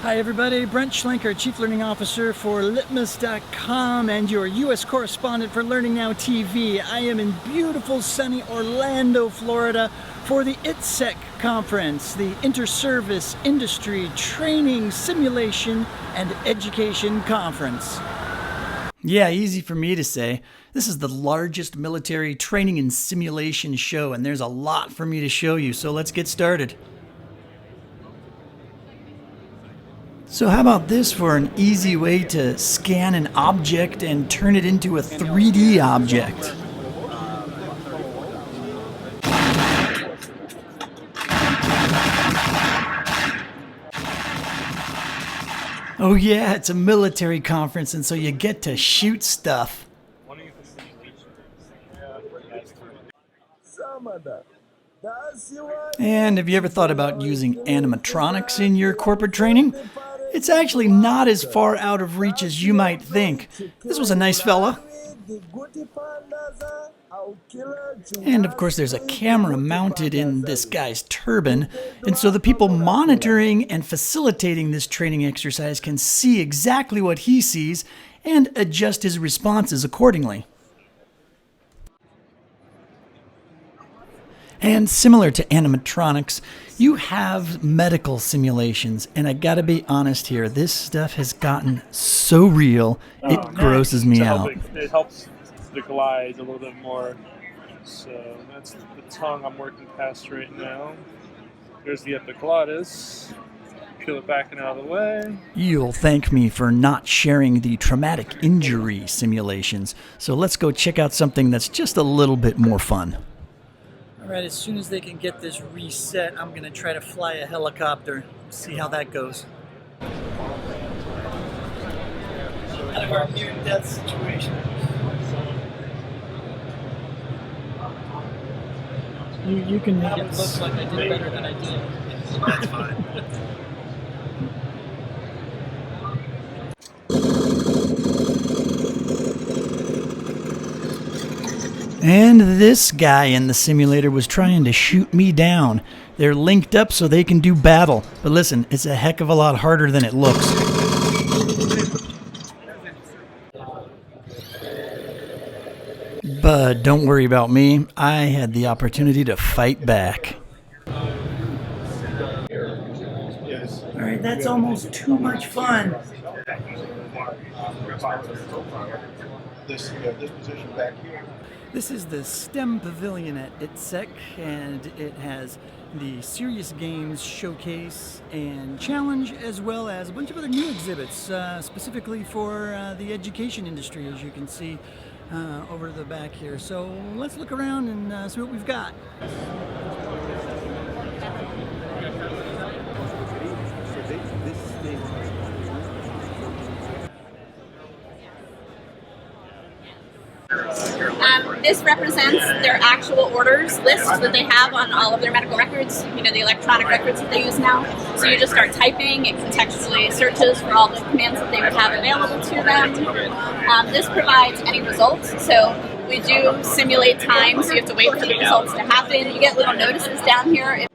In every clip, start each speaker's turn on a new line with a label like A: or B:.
A: Hi everybody, Brent Schlenker, Chief Learning Officer for Litmus.com and your U.S. correspondent for Learning Now TV. I am in beautiful sunny Orlando, Florida for the ITSEC conference, the Inter-Service Industry Training, Simulation, and Education Conference. Yeah, easy for me to say. This is the largest military training and simulation show, and there's a lot for me to show you, so let's get started. So how about this for an easy way to scan an object and turn it into a 3D object? Oh yeah, it's a military conference, and so you get to shoot stuff. And have you ever thought about using animatronics in your corporate training? It's actually not as far out of reach as you might think. This was a nice fella. And of course there's a camera mounted in this guy's turban, and so the people monitoring and facilitating this training exercise can see exactly what he sees and adjust his responses accordingly. And similar to animatronics, you have medical simulations, and I gotta be honest here, this stuff has gotten so real, it grosses me out.
B: It helps the glide a little bit more. So that's the tongue I'm working past right now. There's the epiglottis. Peel it back and out of the way.
A: You'll thank me for not sharing the traumatic injury simulations, so let's go check out something that's just a little bit more fun. Alright, as soon as they can get this reset, I'm going to try to fly a helicopter. See how that goes. Kind of our near-death situation. You can make it look like I did better than I did. That's fine. And this guy in the simulator was trying to shoot me down. They're linked up so they can do battle. But listen, it's a heck of a lot harder than it looks. But don't worry about me. I had the opportunity to fight back. Alright, that's almost too much fun. This position back here. This is the STEM Pavilion at ITSEC, and it has the Serious Games Showcase and Challenge, as well as a bunch of other new exhibits, specifically for the education industry, as you can see over the back here. So let's look around and see what we've got.
C: This represents their actual orders list that they have on all of their medical records, you know, the electronic records that they use now. So you just start typing, it contextually searches for all the commands that they would have available to them. This provides any results, so we do simulate time, so you have to wait for the results to happen. You get little notices down here.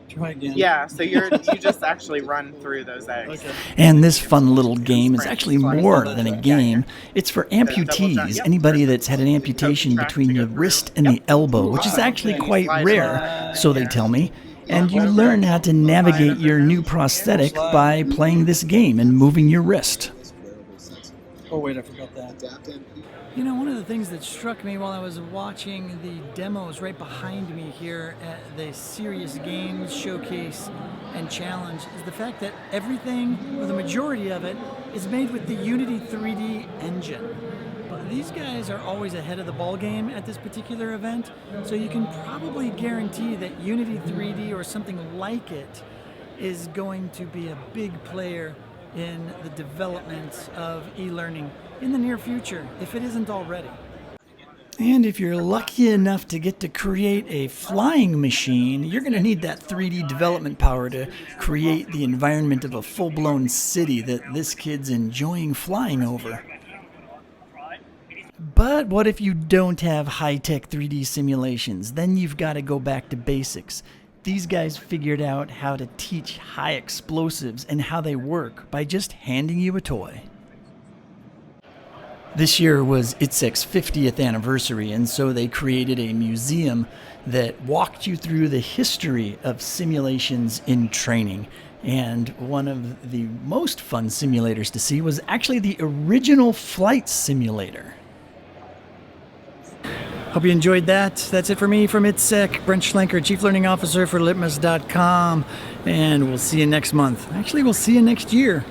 A: Try again.
D: Yeah, so you just actually run through those eggs. Okay.
A: And this fun little game is actually more than a game. It's for amputees, anybody that's had an amputation between the wrist and the elbow, which is actually quite rare, so they tell me. And you learn how to navigate your new prosthetic by playing this game and moving your wrist. Oh wait, I forgot that. You know, one of the things that struck me while I was watching the demos right behind me here at the Serious Games Showcase and Challenge is the fact that everything, or the majority of it, is made with the Unity 3D engine. But these guys are always ahead of the ball game at this particular event, so you can probably guarantee that Unity 3D or something like it is going to be a big player in the development of e-learning in the near future, if it isn't already. And if you're lucky enough to get to create a flying machine, you're going to need that 3D development power to create the environment of a full-blown city that this kid's enjoying flying over. But what if you don't have high-tech 3D simulations? Then you've got to go back to basics. These guys figured out how to teach high explosives and how they work by just handing you a toy. This year was ITSEC's 50th anniversary, and so they created a museum that walked you through the history of simulations in training. And one of the most fun simulators to see was actually the original flight simulator. Hope you enjoyed that. That's it for me from ITSEC. Brent Schlenker, Chief Learning Officer for Litmus.com. And we'll see you next month. Actually, we'll see you next year.